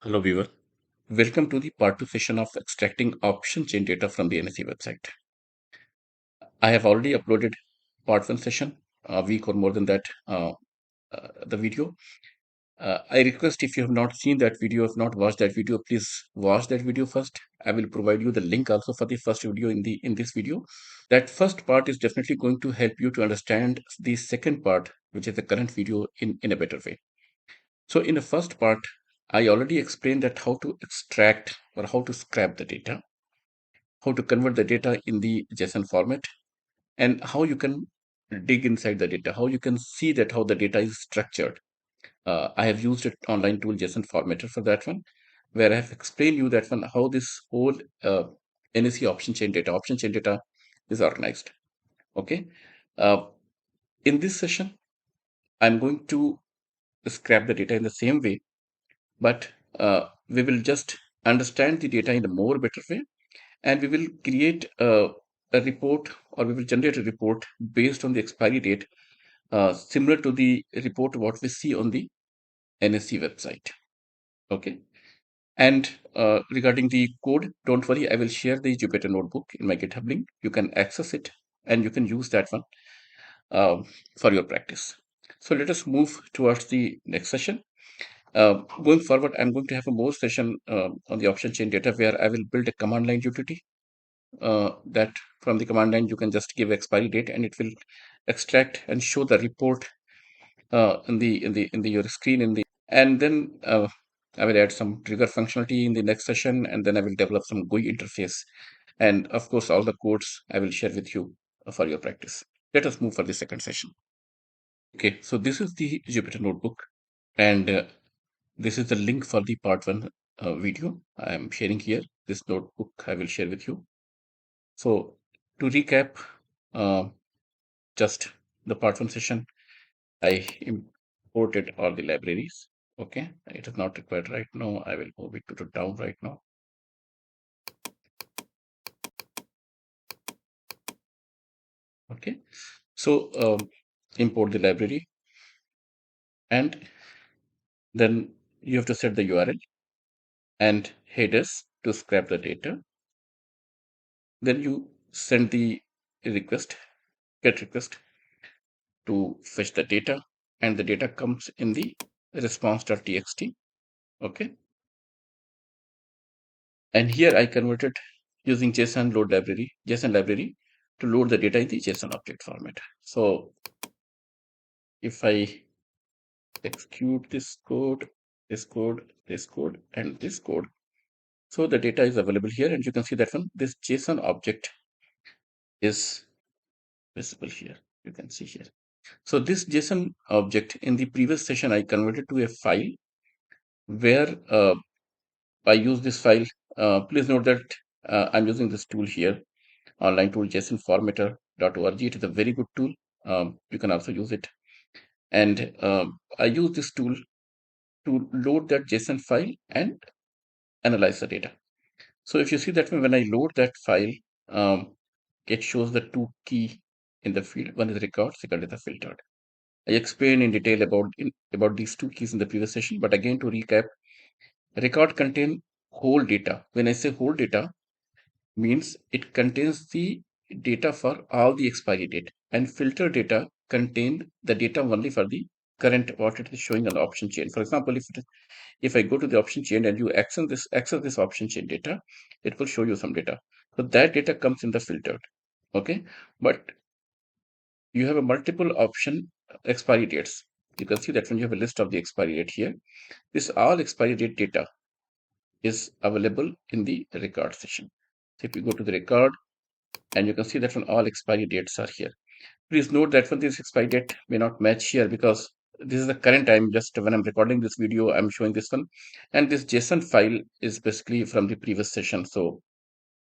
Hello, viewer. Welcome to the part 2 session of extracting option chain data from the NSE website. I have already uploaded part 1 session, a week or more than that, the video. I request if you have not seen that video, if not watched that video, please watch that video first. I will provide you the link also for the first video in this video. That first part is definitely going to help you to understand the second part, which is the current video in a better way. So in the first part, I already explained that how to extract or how to scrap the data, how to convert the data in the JSON format, and how you can dig inside the data, how you can see that how the data is structured. I have used an online tool JSON formatter for that one, where I have explained you that one how this whole NSE option chain data is organized. Okay. Uh, in this session, I'm going to scrap the data in the same way, but we will just understand the data in a more better way, and we will create a report, or we will generate a report based on the expiry date, similar to the report what we see on the NSE website. Okay. And regarding the code, don't worry, I will share the Jupyter notebook in my GitHub link. You can access it and you can use that one uh, for your practice. So let us move towards the next session. Going forward, I'm going to have a more session on the option chain data, where I will build a command line utility that from the command line you can just give expiry date and it will extract and show the report in the your screen and then I will add some trigger functionality in the next session, and then I will develop some GUI interface, and of course all the codes I will share with you for your practice. Let us move for the second session. Okay, so this is the Jupyter notebook, and this is the link for the part 1 video I am sharing here. This notebook I will share with you. So to recap, uh, just the part 1 session, I imported all the libraries. Okay, it is not required right now. I will move it to the down right now. Okay, so import the library, and then you have to set the URL and headers to scrap the data. Then you send the request, get request to fetch the data, and the data comes in the response.txt. Okay, and here I converted using JSON library to load the data in the JSON object format. So if I execute this code, and this code, so the data is available here, and you can see that one, this JSON object is visible here. You can see here. So this JSON object in the previous session, I converted to a file where I use this file. Please note that I'm using this tool here, online tool JSON formatter.org. It is a very good tool. You can also use it. And I use this tool to load that JSON file and analyze the data. So if you see that when I load that file, it shows the two key in the field. One is record, second is the filtered. I explained in detail about these two keys in the previous session, but again to recap, record contain whole data. When I say whole data, means it contains the data for all the expiry date, and filter data contain the data only for the current what it is showing on the option chain. For example, if I go to the option chain and you access this option chain data, it will show you some data. So that data comes in the filtered. Okay, but you have a multiple option expiry dates. You can see that when you have a list of the expiry date here, this all expiry date data is available in the record session. So if you go to the record, and you can see that when all expiry dates are here. Please note that when this expiry date may not match here, because this is the current time. Just when I'm recording this video, I'm showing this one, and this JSON file is basically from the previous session. So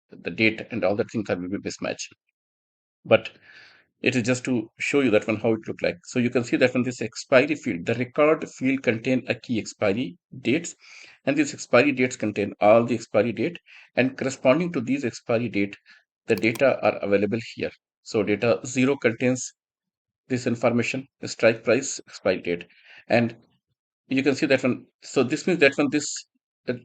the date and all the things are will be mismatched. But it is just to show you that one how it look like. So you can see that when this expiry field, the record field contain a key expiry dates, and these expiry dates contain all the expiry date, and corresponding to these expiry date, the data are available here. So data 0 contains this information, the strike price, expiry date, and you can see that one. So this means that when this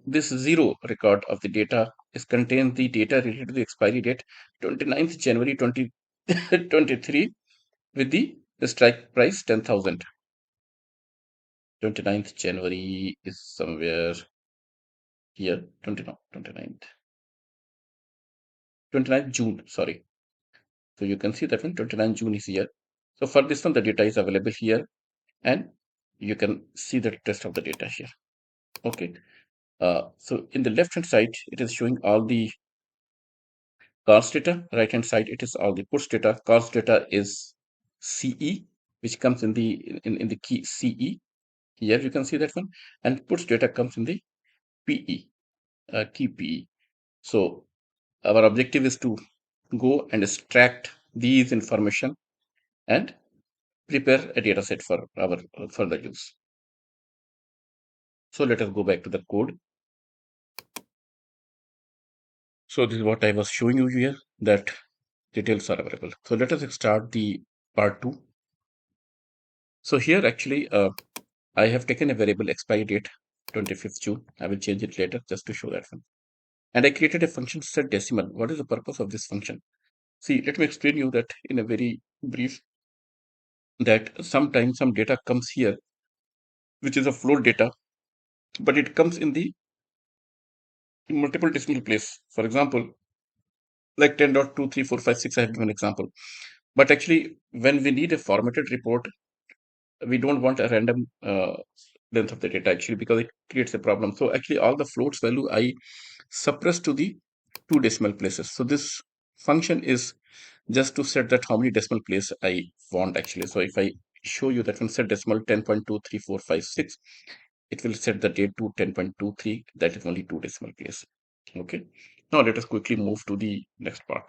this zero record of the data is contains the data related to the expiry date 29th January 2023 with the strike price 10,000. 29th January is somewhere here. 29th June, sorry. So you can see that one 29th June is here. So for this one, the data is available here and you can see the rest of the data here. Okay. So in the left hand side, it is showing all the calls data. Right hand side, it is all the puts data. Calls data is CE, which comes in the key CE. Here you can see that one, and puts data comes in the PE, key PE. So our objective is to go and extract these information and prepare a data set for our further use. So let us go back to the code. So this is what I was showing you here, that details are available. So let us start the part 2. So here actually I have taken a variable expiry date 25th June. I will change it later just to show that one. And I created a function set decimal. What is the purpose of this function? See, let me explain you that in a very brief, that sometimes some data comes here, which is a float data, but it comes in the multiple decimal place. For example, like 10.23456, I have given an example. But actually, when we need a formatted report, we don't want a random length of the data actually, because it creates a problem. So actually all the floats value I suppress to the 2 decimal places. So this function is just to set that how many decimal place I want actually. So if I show you that one set decimal 10.23456, it will set the date to 10.23. That is only 2 decimal place. Okay. Now let us quickly move to the next part.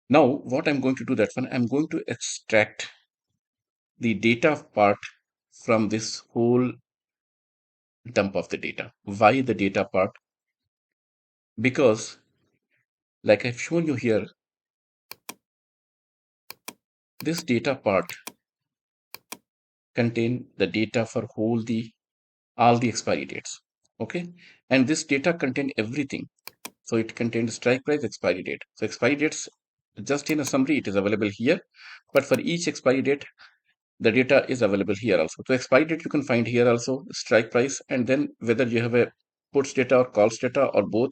Now what I'm going to do that one, I'm going to extract the data part from this whole dump of the data. Why the data part? Because like I've shown you here, this data part contain the data for all the expiry dates. Okay. And this data contain everything. So it contains strike price, expiry date. So expiry dates, just in a summary, it is available here. But for each expiry date, the data is available here also. So expiry date you can find here also, strike price, and then whether you have a puts data or calls data or both,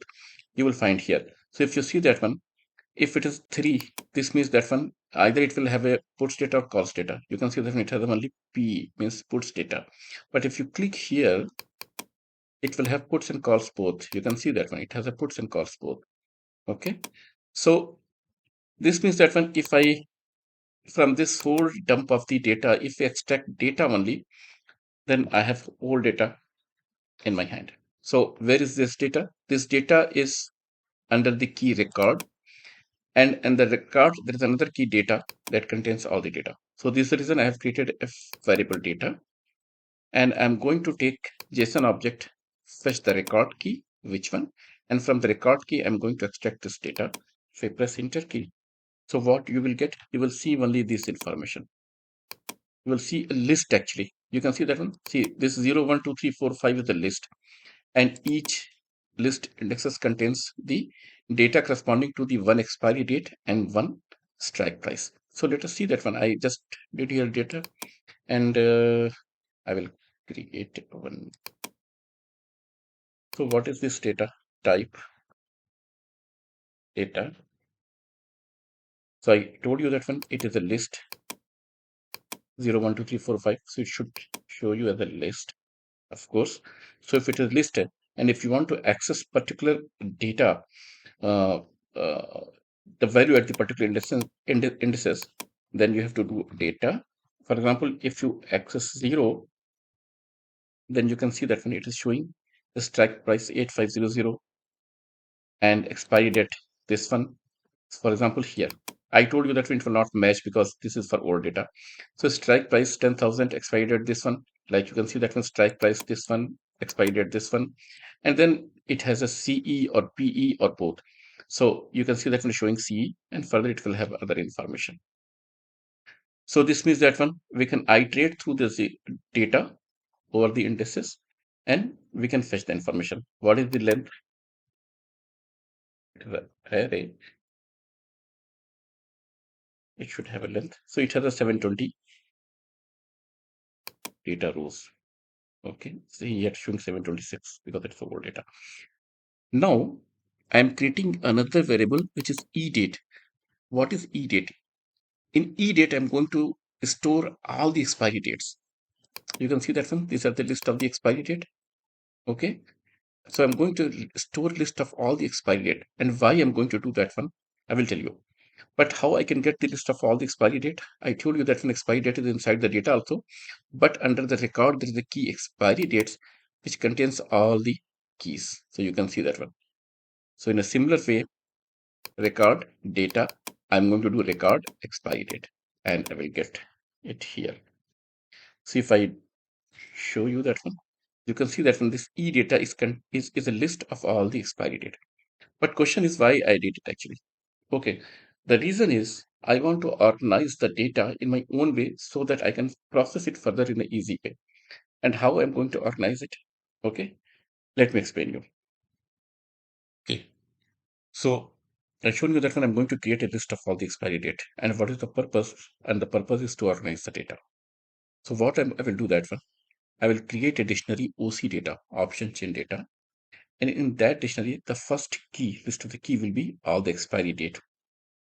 you will find here. So if you see that one, if it is 3, this means that one either it will have a puts data or calls data. You can see that it has only P, means puts data. But if you click here, it will have puts and calls both. You can see that one, it has a puts and calls both. Okay. So this means that one, if I, from this whole dump of the data, if I extract data only, then I have all data in my hand. So where is this data? This data is under the key record, and in the record there is another key data that contains all the data. So this is the reason I have created a variable data, and I'm going to take JSON object, fetch the record key, which one, and from the record key I'm going to extract this data. If I press enter key, so what you will get, you will see only this information. You will see a list actually. You can see that one. See, this 0, 1, 2, 3, 4, 5 is the list, and each list indexes contains the data corresponding to the one expiry date and one strike price. So let us see that one. I just did here data, and I will create one. So what is this data type? Data. So I told you that one, it is a list 0, 1, 2, 3, 4, 5. So it should show you as a list, of course. So if it is listed, and if you want to access particular data, uh, uh, the value at the particular indices, then you have to do data. For example, if you access 0, then you can see that when it is showing the strike price 8500 and expiry date this one. For example, here I told you that it will not match because this is for old data. So strike price 10,000, expiry date this one. Like you can see that one, strike price this one, expiry date this one, and then it has a CE or PE or both. So you can see that one showing CE, and further it will have other information. So this means that one we can iterate through this data over the indices, and we can fetch the information. What is the length? Array, it should have a length. So it has a 720 data rows. Okay, see here showing 726 because it's the whole data. Now I'm creating another variable which is edate. What is edate? In edate, I'm going to store all the expiry dates. You can see that one. These are the list of the expiry date. Okay. So I'm going to store list of all the expiry date. And why I'm going to do that one, I will tell you. But how I can get the list of all the expiry date? I told you that one expiry date is inside the data also. But under the record, there is a key expiry dates, which contains all the keys. So you can see that one. So in a similar way, record data, I'm going to do record expiry date, and I will get it here. See if I show you that one. You can see that when this e data is a list of all the expiry date. But question is why I did it actually. Okay, the reason is I want to organize the data in my own way so that I can process it further in an easy way. And how I'm going to organize it? Okay, let me explain you. Okay, so I've shown you that when I'm going to create a list of all the expiry date and what is the purpose? And the purpose is to organize the data. So what I will do that one. I will create a dictionary OC data, option chain data. And in that dictionary, the first key, list of the key will be all the expiry date.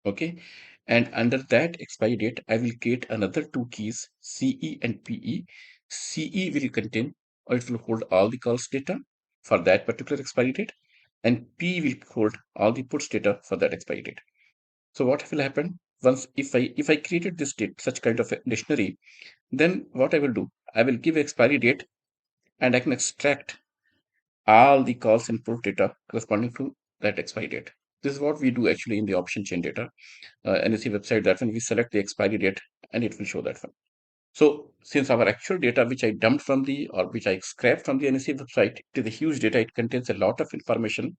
Okay. And under that expiry date, I will create another two keys, CE and PE. CE will contain, or it will hold all the calls data for that particular expiry date. And P will hold all the puts data for that expiry date. So what will happen once if I created this date, such kind of a dictionary, then what I will do, I will give expiry date and I can extract all the calls input data corresponding to that expiry date. This is what we do actually in the option chain data. NSE website, that when we select the expiry date and it will show that one. So since our actual data, which I dumped from the, or which I scraped from the NSE website, it is a huge data. It contains a lot of information,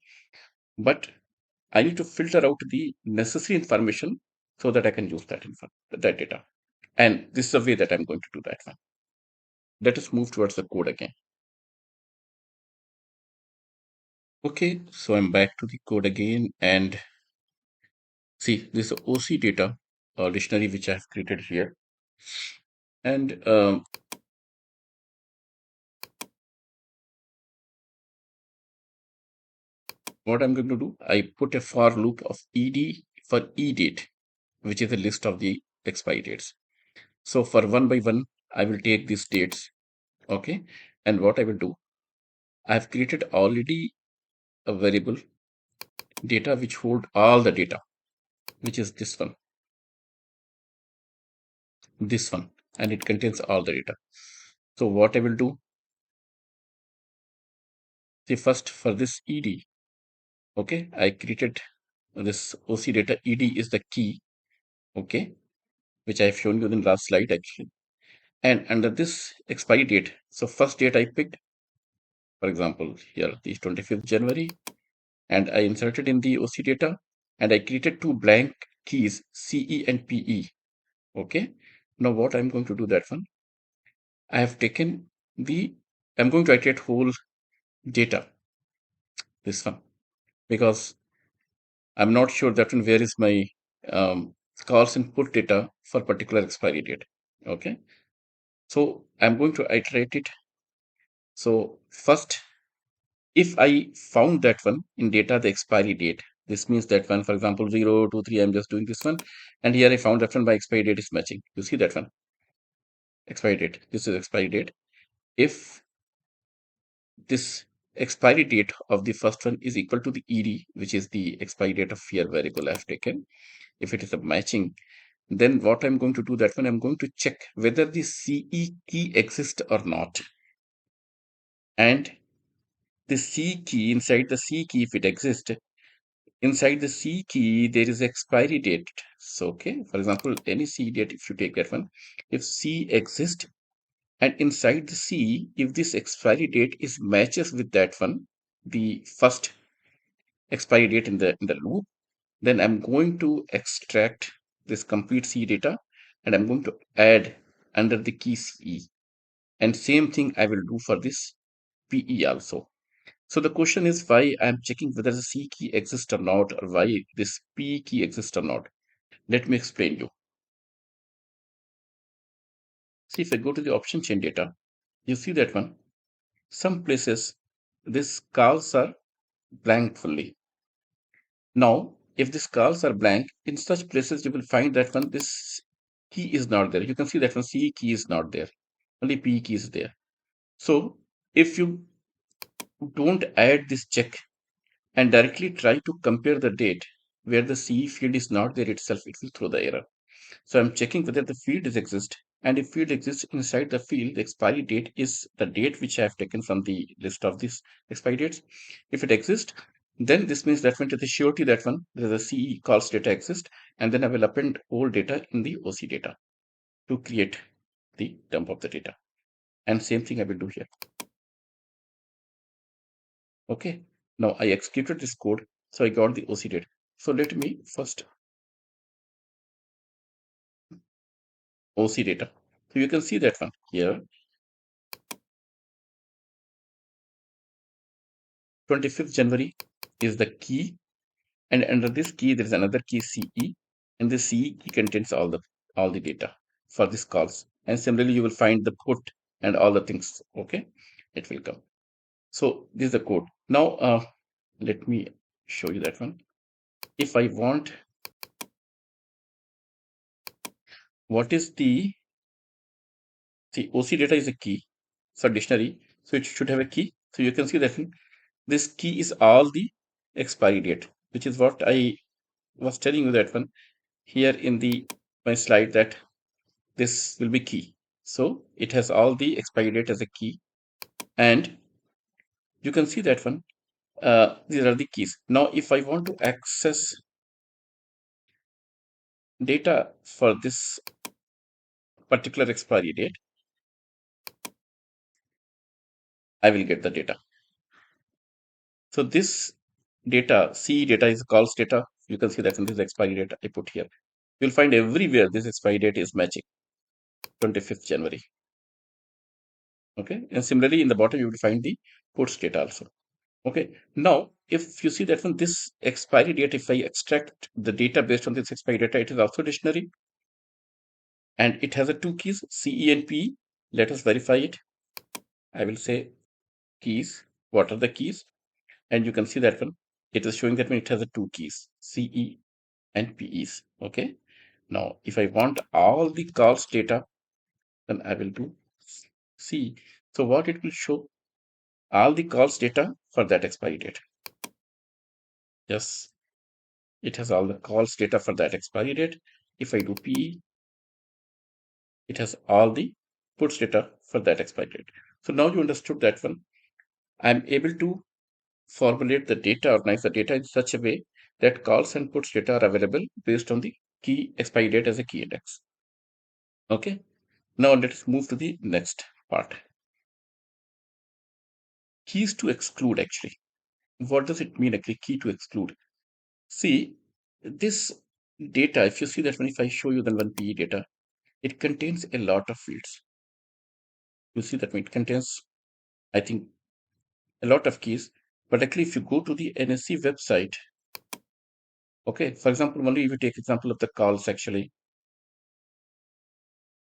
but I need to filter out the necessary information so that I can use that data. And this is the way that I'm going to do that one. Let us move towards the code again. Okay, so I'm back to the code again, and see this OC data dictionary which I have created here. And what I'm going to do, I put a for loop of ed for edate, which is a list of the expiry dates. So for one by one, I will take these dates. Okay, and what I will do, I have created already a variable data which hold all the data, which is this one, and it contains all the data. So what I will do, see first for this ed, okay, I created this OC data. Ed is the key, okay, which I have shown you in the last slide actually. And under this expiry date, so first date I picked, for example, here the 25th January, and I inserted in the OC data, and I created two blank keys, CE and PE. Okay. Now what I'm going to do that one, I have taken I'm going to iterate whole data, this one, because I'm not sure that one where is my calls input data for particular expiry date. Okay. So I'm going to iterate it. So first, if I found that one in data, the expiry date, this means that one, for example, 0, 2, 3, I'm just doing this one. And here I found that one by expiry date is matching. You see that one? Expiry date. This is expiry date. If this expiry date of the first one is equal to the ED, which is the expiry date of here variable I've taken, if it is a matching, then what I'm going to do that one, I'm going to check whether the CE key exists or not. And the C key, inside the C key, if it exists, inside the C key, there is expiry date. So, okay, for example, any C date, if you take that one, if C exists, and inside the C, if this expiry date is matches with that one, the first expiry date in the loop, then I'm going to extract this complete C data, and I'm going to add under the key CE. And same thing I will do for this PE also. So the question is why I'm checking whether the C key exists or not, or why this P key exists or not. Let me explain you. See, if I go to the option chain data, you see that one. Some places these calls are blank fully. Now, if these calls are blank, in such places you will find that one this key is not there. You can see that one C key is not there. Only P key is there. So if you don't add this check and directly try to compare the date where the CE field is not there itself, it will throw the error. So I'm checking whether the field is exist, and if field exists inside the field, the expiry date is the date which I have taken from the list of these expiry dates. If it exists, then this means that one to the surety that one the CE calls data exists, and then I will append all data in the OC data to create the dump of the data. And same thing I will do here. Okay. Now I executed this code, so I got the OC data. So let me first OC data. So you can see that one here. 25th January is the key, and under this key there is another key CE, and this CE key contains all the data for these calls. And similarly, you will find the put and all the things. Okay, it will come. So this is the code. Now let me show you that one. If I want, what is the OC data is a key, so dictionary, so it should have a key. So you can see that this key is all the expiry date, which is what I was telling you that one here in the my slide, that this will be key. So it has all the expiry date as a key, and you can see that one. These are the keys. Now, if I want to access data for this particular expiry date, I will get the data. So this data, C data, is calls data. You can see that in this expiry date I put here. You'll find everywhere this expiry date is matching 25th January. Okay, and similarly in the bottom you will find the puts data also. Okay, now if you see that one, this expiry date, if I extract the data based on this expiry data, it is also dictionary, and it has a two keys, CE and PE. Let us verify it. I will say keys. What are the keys? And you can see that one. It is showing that one, it has a two keys, CE and PEs. Okay. Now, if I want all the calls data, then I will do C. So what it will show? All the calls data for that expiry date. Yes, it has all the calls data for that expiry date. If I do PE, it has all the puts data for that expiry date. So now you understood that one. I'm able to formulate the data, organize the data in such a way that calls and puts data are available based on the key expiry date as a key index. Okay. Now let's move to the next part. Keys to exclude, actually. What does it mean, actually, key to exclude? See, this data, if you see that when if I show you the one PE data, it contains a lot of fields. You see that it contains, I think, a lot of keys. But actually, if you go to the NSE website, okay, for example, only if you take example of the calls, actually,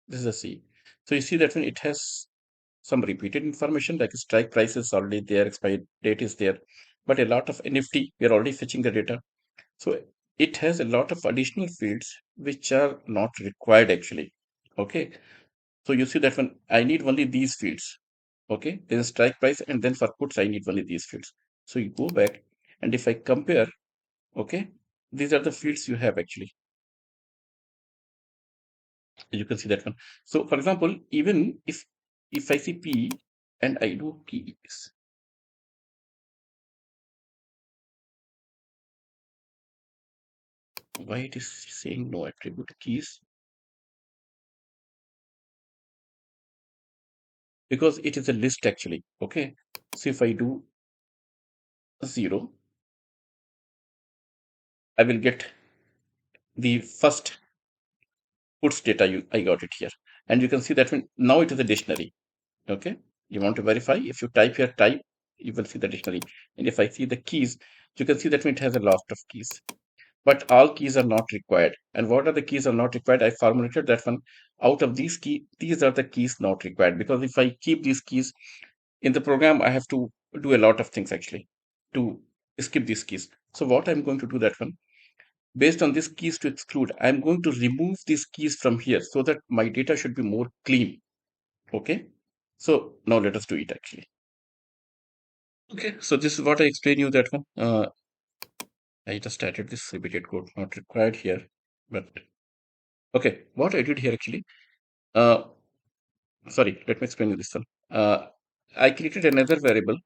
this is a C. So you see that when it has some repeated information, like strike price is already there, expiry date is there, but a lot of NFT, we are already fetching the data. So it has a lot of additional fields which are not required, actually. Okay. So you see that when I need only these fields. Okay. There's strike price, and then for puts, I need only these fields. So you go back, and if I compare, okay, these are the fields you have, actually. You can see that one. So for example, even if I see P and I do keys, why it is saying no attribute keys? Because it is a list, actually. Okay. So if I do 0, I will get the first puts data. I got it here, and you can see that now it is a dictionary. Okay. You want to verify? If you type here type, you will see the dictionary. And if I see the keys, you can see that it has a lot of keys. But all keys are not required. And what are the keys are not required? I formulated that one. Out of these keys, these are the keys not required. Because if I keep these keys in the program, I have to do a lot of things actually to skip these keys. So what I'm going to do that one, based on these keys to exclude, I'm going to remove these keys from here so that my data should be more clean. Okay. So now let us do it actually. Okay. So this is what I explained you that one. I just added this repeated code not required here, but okay. What I did here actually, uh, sorry, let me explain you this one. I created another variable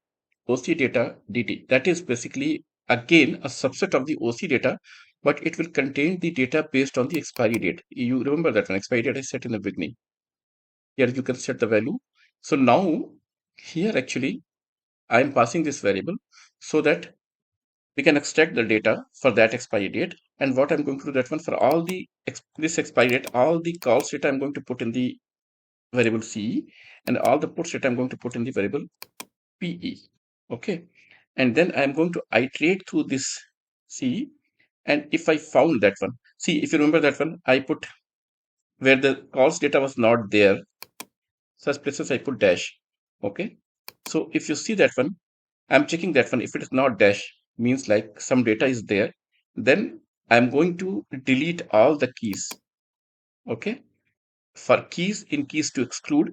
OC data DT. That is basically again a subset of the OC data, but it will contain the data based on the expiry date. You remember that one expiry date I set in the beginning. Here you can set the value. So now here actually I am passing this variable so that we can extract the data for that expiry date. And what I'm going to do that one for all the this expiry date, all the calls data I'm going to put in the variable CE, and all the puts data I'm going to put in the variable PE. Okay. And then I'm going to iterate through this CE. And if I found that one, see, if you remember that one, I put where the calls data was not there, such places I put dash. Okay. So if you see that one, I'm checking that one. If it is not dash, means like some data is there, then I'm going to delete all the keys. Okay. For keys in keys to exclude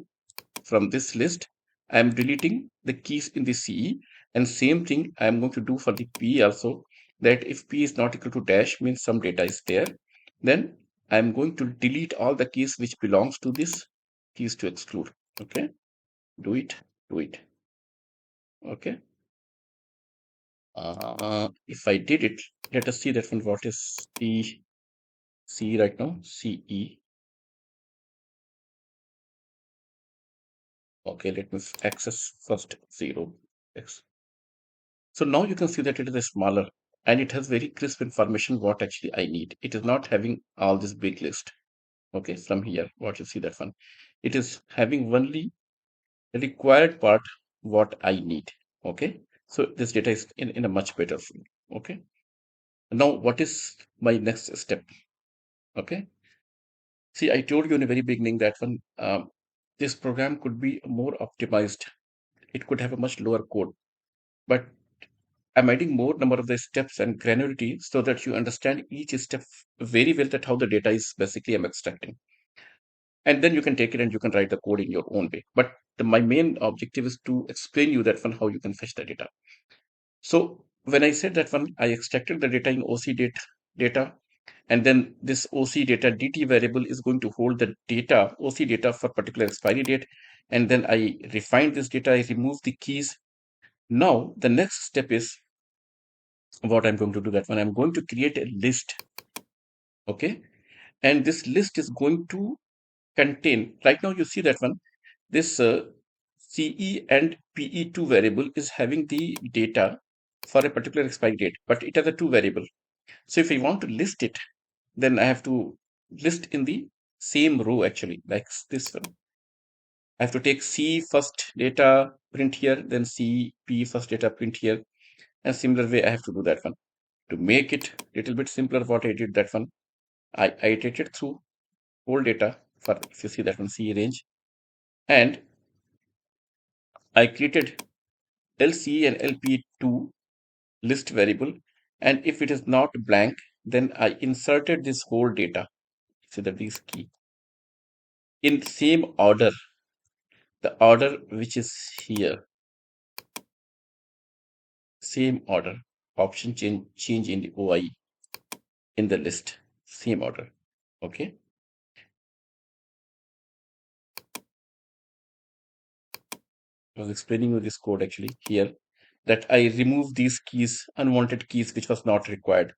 from this list, I'm deleting the keys in the CE, and same thing I'm going to do for the P also, that if P is not equal to dash means some data is there, then I'm going to delete all the keys which belongs to this keys to exclude. Okay. Do it, do it. Okay. If I did it, let us see that one. What is the C right now? CE. Okay, let me access first 0. X. So now you can see that it is a smaller and it has very crisp information what actually I need. It is not having all this big list. Okay, from here, what you see that one. It is having only the required part what I need. Okay, so this data is in a much better form. Okay, now what is my next step? Okay, see, I told you in the very beginning that one this program could be more optimized. It could have a much lower code, but I'm adding more number of the steps and granularity so that you understand each step very well, that how the data is basically I'm extracting. And then you can take it and you can write the code in your own way. But my main objective is to explain you that one how you can fetch the data. So when I said that one, I extracted the data in OC data, and then this OC data DT variable is going to hold the data, OC data for particular expiry date. And then I refined this data, I remove the keys. Now the next step is what I'm going to do that one. I'm going to create a list. Okay. And this list is going to contain, right now you see that one, this CE and PE2 variable is having the data for a particular expiry date, but it has a two variable. So if I want to list it, then I have to list in the same row actually, like this one. I have to take C first data print here, then C, P first data print here. And similar way, I have to do that one. To make it a little bit simpler, what I did that one, I iterated through whole data for, if you see that one, C range. And I created LCE and LP2 list variable. And if it is not blank, then I inserted this whole data. See that this key in same order, the order which is here, same order, option change in the OI in the list, same order. Okay. I was explaining you this code actually here, that I remove these keys, unwanted keys, which was not required.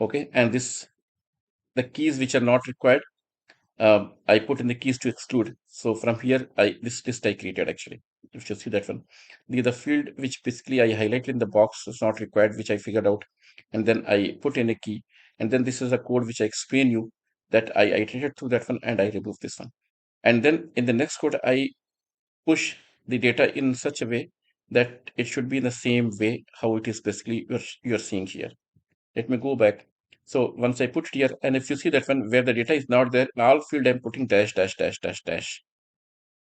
Okay. And this, the keys which are not required, I put in the keys to exclude. So from here, this list I created actually. You should see that one. The field which basically I highlighted in the box is not required, which I figured out, and then I put in a key. And then this is a code which I explain you, that I iterated through that one and I remove this one. And then in the next code, I push the data in such a way that it should be in the same way how it is basically you're seeing here. Let me go back. So once I put it here, and if you see that one where the data is not there, in all field I'm putting dash, dash, dash, dash, dash.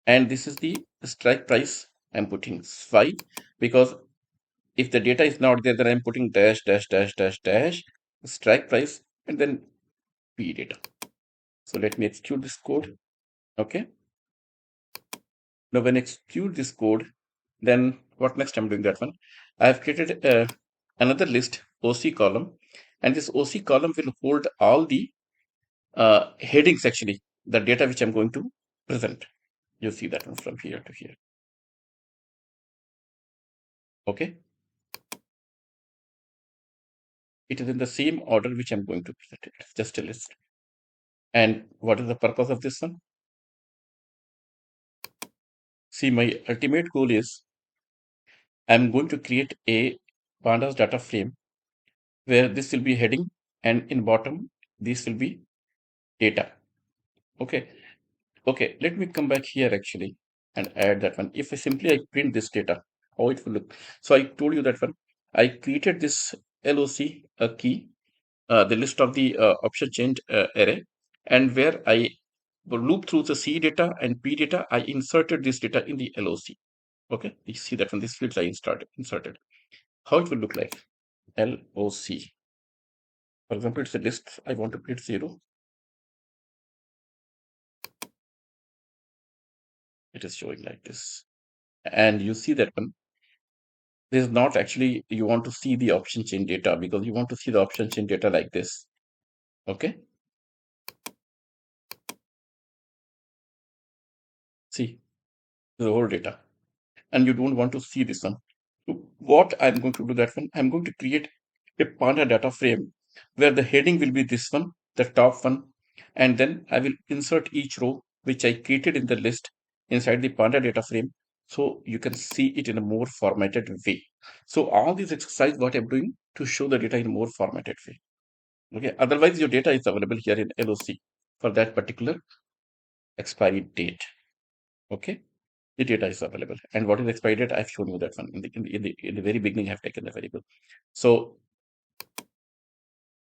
And this is the strike price I'm putting. Why? Because if the data is not there, then I'm putting dash, dash, dash, dash, dash, strike price, and then P data. So let me execute this code. Okay. Now when I execute this code, then what next I'm doing that one? I have created another list, OC column, and this OC column will hold all the headings actually, the data which I'm going to present. You see that one from here to here. Okay. It is in the same order which I'm going to present it. It's just a list. And what is the purpose of this one? See, my ultimate goal is I'm going to create a pandas data frame where this will be heading and in bottom, this will be data. Okay. Okay. Let me come back here actually and add that one. If I print this data, how it will look. So I told you that one. I created this LOC key, the list of the option chain array, and where I loop through the C data and P data, I inserted this data in the LOC. Okay, you see that from this fields I inserted. How it will look like? LOC. For example, it's a list. I want to print 0. It is showing like this. And you see that one. This is not actually, you want to see the option chain data because you want to see the option chain data like this. Okay. See the whole data. And you don't want to see this one. So what I'm going to do that one, I'm going to create a Panda data frame where the heading will be this one, the top one, and then I will insert each row which I created in the list inside the Panda data frame so you can see it in a more formatted way. So all this exercise, what I'm doing to show the data in a more formatted way. Okay, otherwise your data is available here in LOC for that particular expiry date. Okay, the data is available. And what is expiry date? I've shown you that one in the very beginning. I've taken the variable. So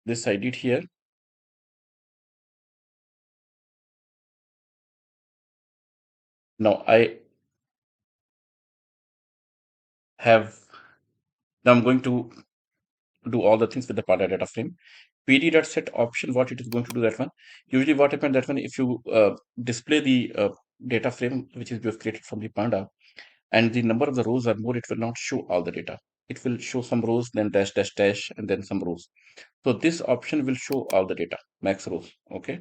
this I did here. Now I have, now I'm going to do all the things with the Panda data frame. PD.set option, what it is going to do that one. Usually what happens that one, if you display the data frame, which is just created from the Panda, and the number of the rows are more, it will not show all the data. It will show some rows, then dash, dash, dash, and then some rows. So this option will show all the data, max rows. Okay.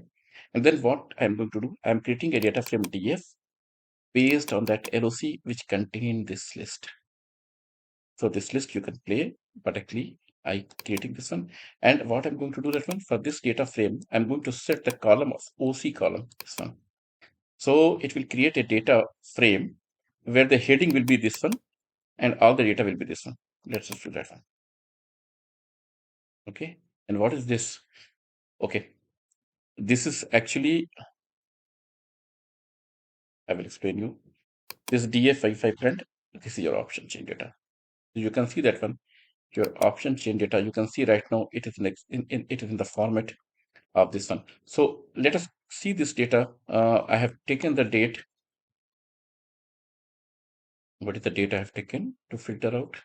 And then what I'm going to do, I'm creating a data frame DF based on that LOC which contain this list. So this list you can play, but actually I creating this one. And what I'm going to do that one for this data frame, I'm going to set the column of OC column, this one. So it will create a data frame where the heading will be this one and all the data will be this one. Let's just do that one. Okay. And what is this? Okay. This is actually, I will explain you. This DF if I print, this is your option chain data. You can see that one, your option chain data. You can see right now it is it is in the format of this one. So let us see this data. I have taken the date. What is the date I have taken to filter out?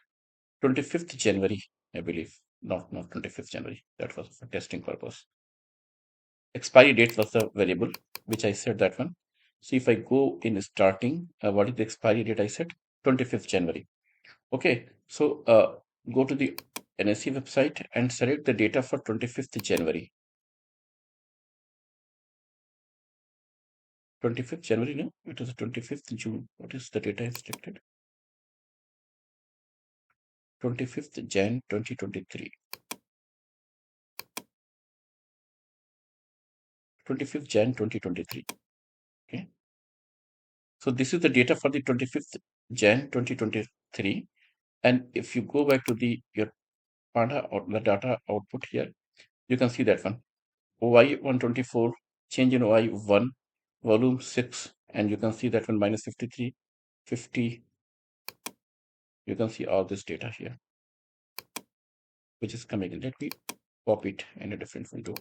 25th January, I believe. Not 25th January. That was for testing purpose. Expiry date was the variable which I set that one. So if I go in starting, what is the expiry date I set? 25th January. Okay, so go to the NSE website and select the data for 25th January. 25th January, no, it is 25th June. What is the data I selected? 25th Jan 2023. 25th Jan 2023. Okay, so this is the data for the 25th Jan 2023. And if you go back to the your Panda or the data output here, you can see that one. OI 124, change in OI 1, volume 6, and you can see that one minus 53. 50. You can see all this data here, which is coming in. Let me pop it in a different window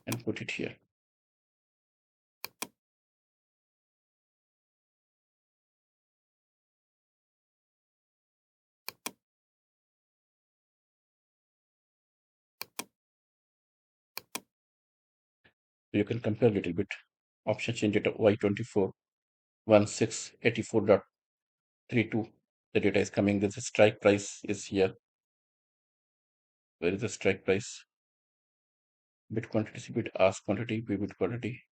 and put it here. So you can compare a little bit. Option chain data Y24 1684.32. The data is coming. The strike price is here. Where is the strike price? Bid quantity, bid ask quantity, bid quantity.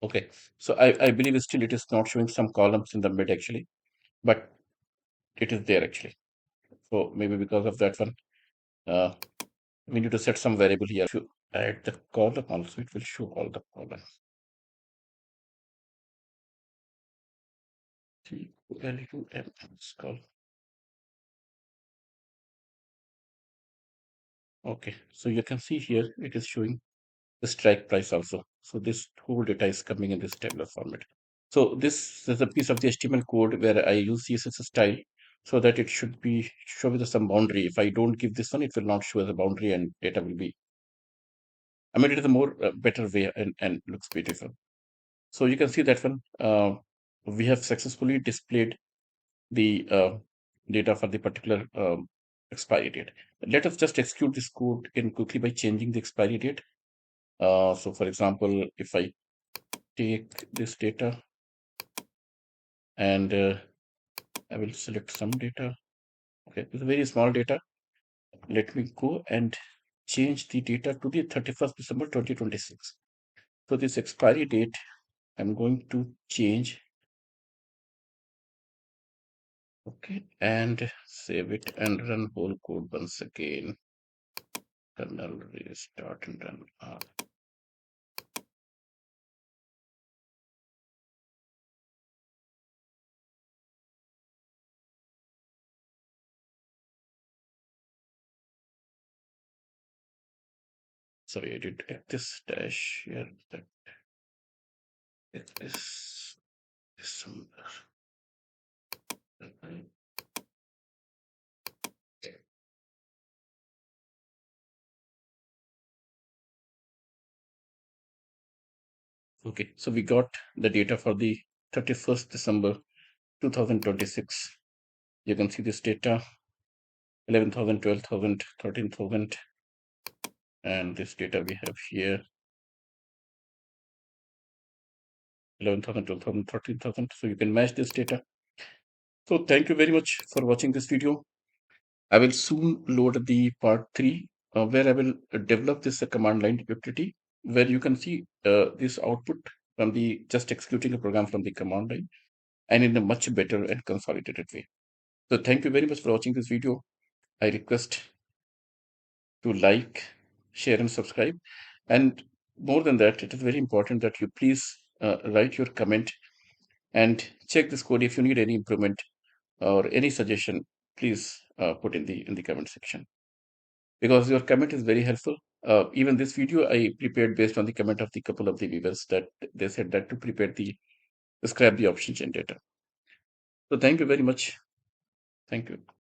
Okay, so I believe still it is not showing some columns in the mid actually, but it is there actually. So maybe because of that one, uh, we need to set some variable here. If you add the column also, it will show all the columns. T-L-U-M column. Okay, so you can see here it is showing the strike price also. So this whole data is coming in this tabular format. So this is a piece of the HTML code where I use CSS style so that it should be show with some boundary. If I don't give this one, it will not show as a boundary and data will be. I mean, it is a more better way and looks beautiful. So you can see that one. We have successfully displayed the data for the particular expiry date. Let us just execute this code in quickly by changing the expiry date. So for example, if I take this data and I will select some data. Okay, it's a very small data. Let me go and change the data to the 31st December 2026. So this expiry date, I'm going to change. Okay, and save it and run whole code once again. Kernel restart and run R. Sorry, I did this dash here. That it is December. Okay, so we got the data for the 31st December 2026. You can see this data 11,000, 12,000, 13,000, and this data we have here 11,000, 12,000, 13,000. So you can match this data. So thank you very much for watching this video. I will soon load the part 3 where I will develop this command line utility where you can see this output from the just executing a program from the command line and in a much better and consolidated way. So thank you very much for watching this video. I request to like, share and subscribe. And more than that, it is very important that you please write your comment and check this code. If you need any improvement or any suggestion, please put in the comment section because your comment is very helpful. Even this video I prepared based on the comment of the couple of the viewers that they said that to prepare the describe the option chain data. So thank you very much. Thank you.